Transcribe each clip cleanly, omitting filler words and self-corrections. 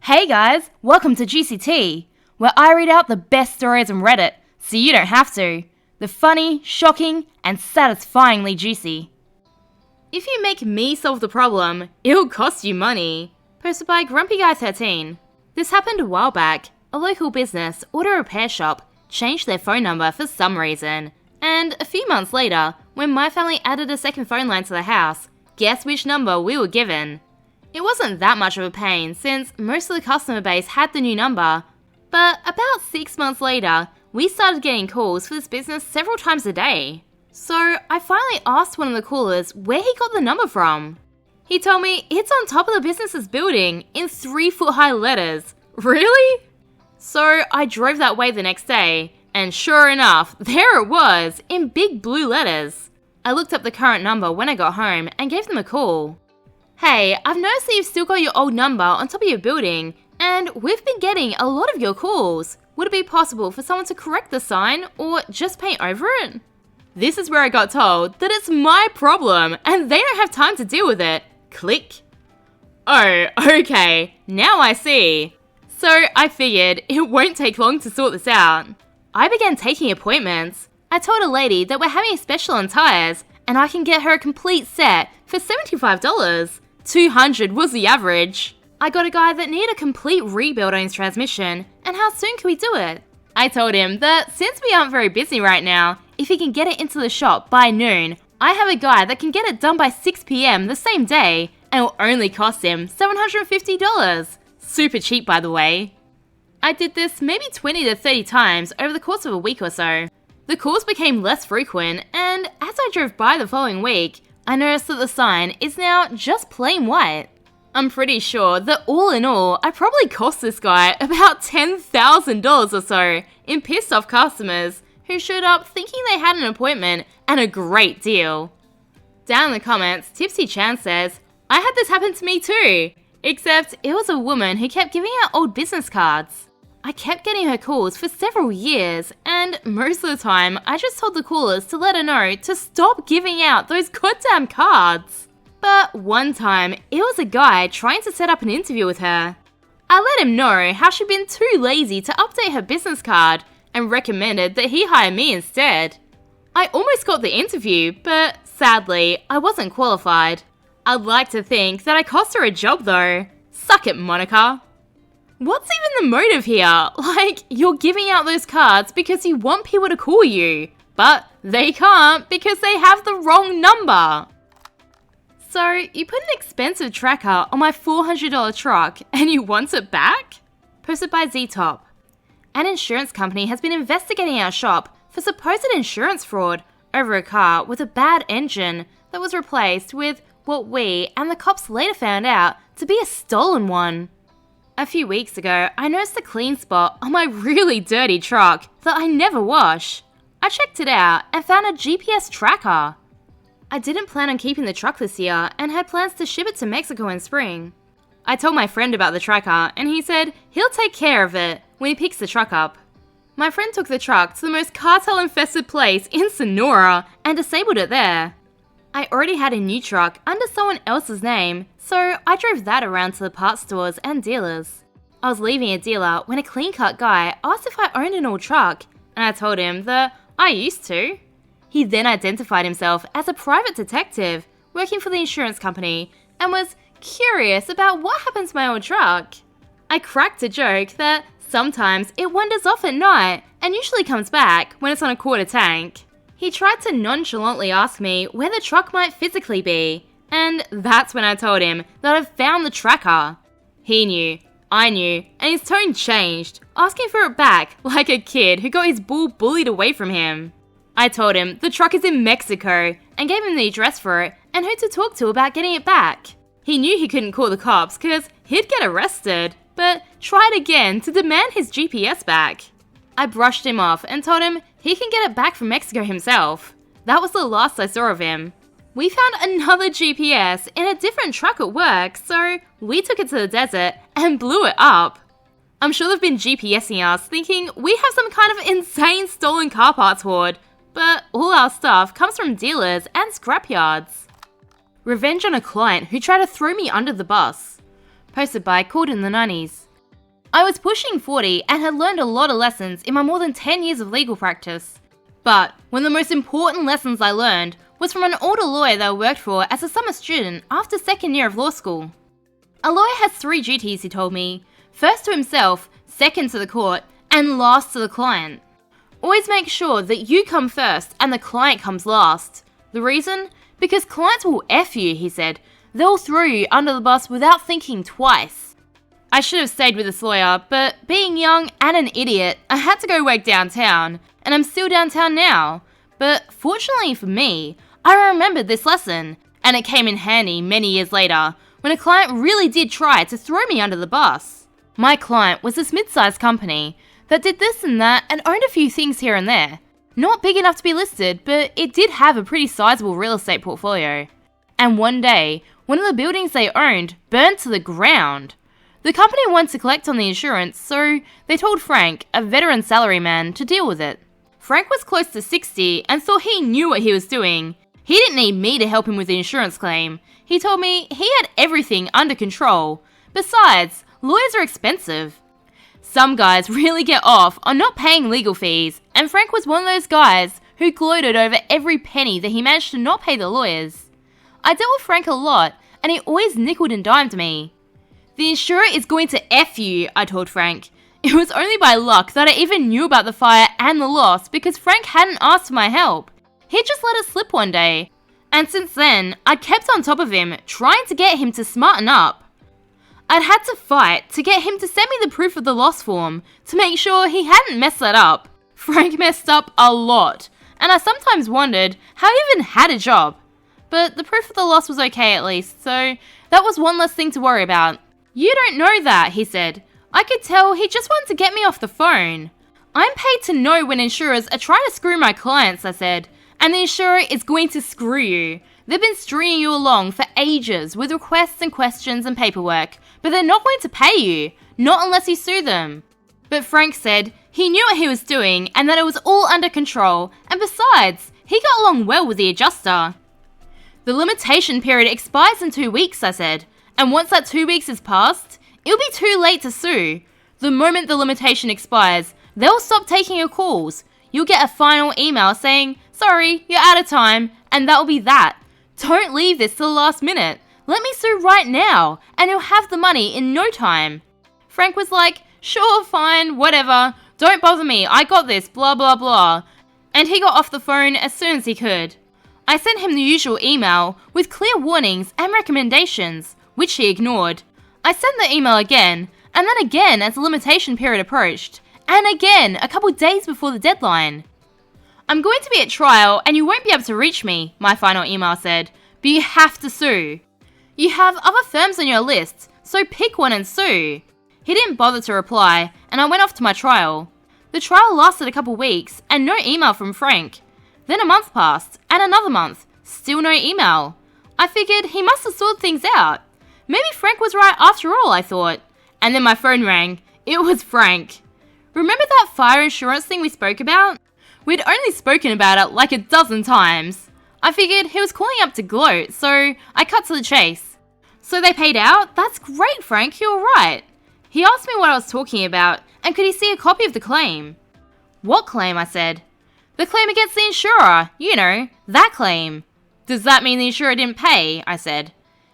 Hey guys, welcome to Juicy Tea, where I read out the best stories on Reddit, so you don't have to. The funny, shocking, and satisfyingly juicy. If you make me solve the problem, it'll cost you money. Posted by Grumpy Guy 13. This happened a while back. A local business, auto repair shop, changed their phone number for some reason. And a few months later, when my family added a second phone line to the house, guess which number we were given? It wasn't that much of a pain since most of the customer base had the new number, but about 6 months later, we started getting calls for this business several times a day. So I finally asked one of the callers where he got the number from. He told me it's on top of the business's building in 3-foot-high letters. Really? So I drove that way the next day, and sure enough, there it was in big blue letters. I looked up the current number when I got home and gave them a call. Hey, I've noticed that you've still got your old number on top of your building, and we've been getting a lot of your calls. Would it be possible for someone to correct the sign or just paint over it? This is where I got told that it's my problem and they don't have time to deal with it. Click. Oh, okay, now I see. So I figured it won't take long to sort this out. I began taking appointments. I told a lady that we're having a special on tires and I can get her a complete set for $75. $200 was the average. I got a guy that needed a complete rebuild on his transmission, and how soon can we do it? I told him that since we aren't very busy right now, if he can get it into the shop by noon, I have a guy that can get it done by 6 PM the same day, and it will only cost him $750. Super cheap, by the way. I did this maybe 20 to 30 times over the course of a week or so. The calls became less frequent, and as I drove by the following week, I noticed that the sign is now just plain white. I'm pretty sure that all in all, I probably cost this guy about $10,000 or so in pissed off customers who showed up thinking they had an appointment and a great deal. Down in the comments, Tipsy Chan says, I had this happen to me too, except it was a woman who kept giving out old business cards. I kept getting her calls for several years, and most of the time, I just told the callers to let her know to stop giving out those goddamn cards. But one time, it was a guy trying to set up an interview with her. I let him know how she'd been too lazy to update her business card and recommended that he hire me instead. I almost got the interview, but sadly, I wasn't qualified. I'd like to think that I cost her a job though. Suck it, Monica. What's even the motive here? Like, you're giving out those cards because you want people to call you, but they can't because they have the wrong number. So, you put an expensive tracker on my $400 truck and you want it back? Posted by Z-Top. An insurance company has been investigating our shop for supposed insurance fraud over a car with a bad engine that was replaced with what we and the cops later found out to be a stolen one. A few weeks ago, I noticed a clean spot on my really dirty truck that I never wash. I checked it out and found a GPS tracker. I didn't plan on keeping the truck this year and had plans to ship it to Mexico in spring. I told my friend about the tracker and he said he'll take care of it when he picks the truck up. My friend took the truck to the most cartel-infested place in Sonora and disabled it there. I already had a new truck under someone else's name, so I drove that around to the parts stores and dealers. I was leaving a dealer when a clean-cut guy asked if I owned an old truck, and I told him that I used to. He then identified himself as a private detective working for the insurance company and was curious about what happened to my old truck. I cracked a joke that sometimes it wanders off at night and usually comes back when it's on a quarter tank. He tried to nonchalantly ask me where the truck might physically be, and that's when I told him that I've found the tracker. He knew, I knew, and his tone changed, asking for it back like a kid who got his bull bullied away from him. I told him the truck is in Mexico and gave him the address for it and who to talk to about getting it back. He knew he couldn't call the cops because he'd get arrested, but tried again to demand his GPS back. I brushed him off and told him he can get it back from Mexico himself. That was the last I saw of him. We found another GPS in a different truck at work, so we took it to the desert and blew it up. I'm sure they've been GPSing us thinking we have some kind of insane stolen car parts hoard, but all our stuff comes from dealers and scrapyards. Revenge on a client who tried to throw me under the bus. Posted by Called in the 90s. I was pushing 40 and had learned a lot of lessons in my more than 10 years of legal practice. But one of the most important lessons I learned was from an older lawyer that I worked for as a summer student after second year of law school. A lawyer has 3 duties, he told me. First to himself, second to the court, and last to the client. Always make sure that you come first and the client comes last. The reason? Because clients will F you, he said. They'll throw you under the bus without thinking twice. I should have stayed with this lawyer, but being young and an idiot, I had to go work downtown, and I'm still downtown now. But fortunately for me, I remembered this lesson, and it came in handy many years later, when a client really did try to throw me under the bus. My client was this mid-sized company that did this and that and owned a few things here and there. Not big enough to be listed, but it did have a pretty sizable real estate portfolio. And one day, one of the buildings they owned burned to the ground. The company wanted to collect on the insurance, so they told Frank, a veteran salaryman, to deal with it. Frank was close to 60 and thought he knew what he was doing. He didn't need me to help him with the insurance claim. He told me he had everything under control. Besides, lawyers are expensive. Some guys really get off on not paying legal fees, and Frank was one of those guys who gloated over every penny that he managed to not pay the lawyers. I dealt with Frank a lot, and he always nickeled and dimed me. The insurer is going to F you, I told Frank. It was only by luck that I even knew about the fire and the loss because Frank hadn't asked for my help. He just let it slip one day. And since then, I'd kept on top of him, trying to get him to smarten up. I'd had to fight to get him to send me the proof of the loss form to make sure he hadn't messed that up. Frank messed up a lot, and I sometimes wondered how he even had a job. But the proof of the loss was okay at least, so that was one less thing to worry about. You don't know that, he said. I could tell he just wanted to get me off the phone. I'm paid to know when insurers are trying to screw my clients, I said, and the insurer is going to screw you. They've been stringing you along for ages with requests and questions and paperwork, but they're not going to pay you, not unless you sue them. But Frank said he knew what he was doing and that it was all under control, and besides, he got along well with the adjuster. The limitation period expires in 2 weeks, I said, and once that 2 weeks is passed, it'll be too late to sue. The moment the limitation expires, they'll stop taking your calls. You'll get a final email saying, sorry, you're out of time, and that'll be that. Don't leave this till the last minute. Let me sue right now, and you'll have the money in no time. Frank was like, sure, fine, whatever. Don't bother me, I got this, blah blah blah. And he got off the phone as soon as he could. I sent him the usual email with clear warnings and recommendations, which he ignored. I sent the email again, and then again as the limitation period approached, and again a couple days before the deadline. I'm going to be at trial and you won't be able to reach me, my final email said, but you have to sue. You have other firms on your list, so pick one and sue. He didn't bother to reply, and I went off to my trial. The trial lasted a couple weeks, and no email from Frank. Then a month passed, and another month, still no email. I figured he must have sorted things out. Maybe Frank was right after all, I thought. And then my phone rang. It was Frank. Remember that fire insurance thing we spoke about? We'd only spoken about it like a dozen times. I figured he was calling up to gloat, so I cut to the chase. So they paid out? That's great, Frank, you're right. He asked me what I was talking about, and could he see a copy of the claim? What claim? I said. The claim against the insurer, you know, that claim. Does that mean the insurer didn't pay? I said.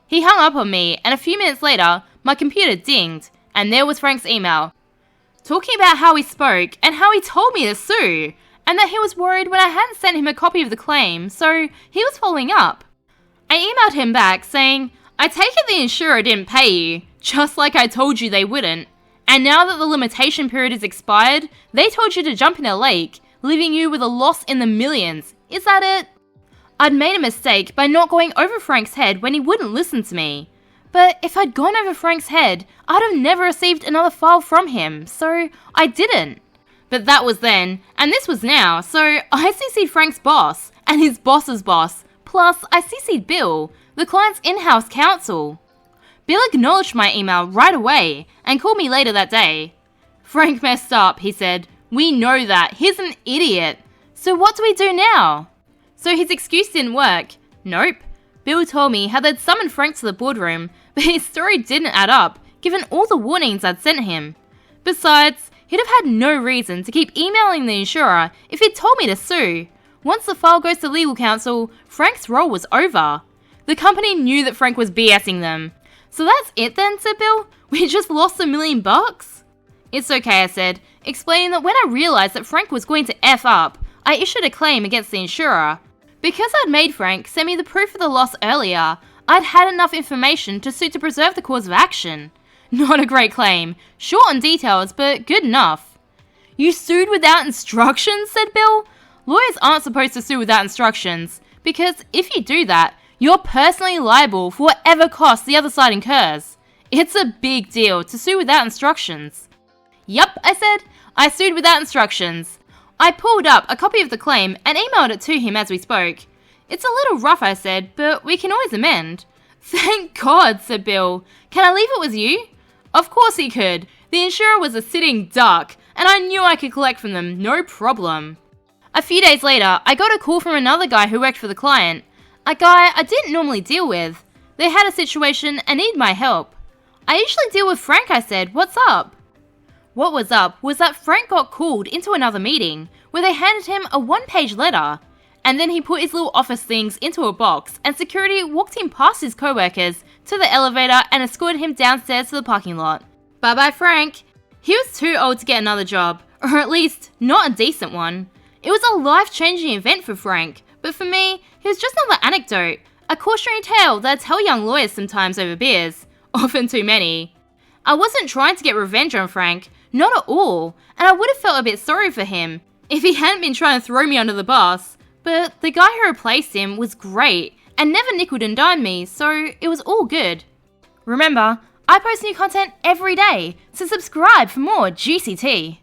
He hung up on me, and a few minutes later, my computer dinged, and there was Frank's email. Talking about how we spoke, and how he told me to sue, and that he was worried when I hadn't sent him a copy of the claim, so he was following up. I emailed him back saying, I take it the insurer didn't pay you, just like I told you they wouldn't. And now that the limitation period is expired, they told you to jump in a lake, leaving you with a loss in the millions. Is that it? I'd made a mistake by not going over Frank's head when he wouldn't listen to me. But if I'd gone over Frank's head, I'd have never received another file from him, so I didn't. But that was then, and this was now, so I CC'd Frank's boss, and his boss's boss, plus I CC'd Bill, the client's in-house counsel. Bill acknowledged my email right away, and called me later that day. Frank messed up, he said. We know that, he's an idiot. So what do we do now? So his excuse didn't work. Nope. Bill told me how they'd summoned Frank to the boardroom, but his story didn't add up, given all the warnings I'd sent him. Besides, he'd have had no reason to keep emailing the insurer if he'd told me to sue. Once the file goes to legal counsel, Frank's role was over. The company knew that Frank was BSing them. So that's it then, said Bill? We just lost $1 million? It's okay, I said, explaining that when I realised that Frank was going to F up, I issued a claim against the insurer. Because I'd made Frank send me the proof of the loss earlier, I'd had enough information to sue to preserve the course of action. Not a great claim. Short on details, but good enough. You sued without instructions, said Bill. Lawyers aren't supposed to sue without instructions, because if you do that, you're personally liable for whatever costs the other side incurs. It's a big deal to sue without instructions. Yup, I said. I sued without instructions. I pulled up a copy of the claim and emailed it to him as we spoke. It's a little rough, I said, but we can always amend. Thank God, said Bill. Can I leave it with you? Of course he could. The insurer was a sitting duck, and I knew I could collect from them, no problem. A few days later, I got a call from another guy who worked for the client. A guy I didn't normally deal with. They had a situation and needed my help. I usually deal with Frank, I said. What's up? What was up was that Frank got called into another meeting, where they handed him a one-page letter. And then he put his little office things into a box, and security walked him past his co-workers to the elevator and escorted him downstairs to the parking lot. Bye-bye, Frank. He was too old to get another job, or at least, not a decent one. It was a life-changing event for Frank, but for me, he was just another anecdote, a cautionary tale that I tell young lawyers sometimes over beers, often too many. I wasn't trying to get revenge on Frank, not at all, and I would have felt a bit sorry for him if he hadn't been trying to throw me under the bus. But the guy who replaced him was great and never nickeled and dimed me, so it was all good. Remember, I post new content every day, so subscribe for more GCT.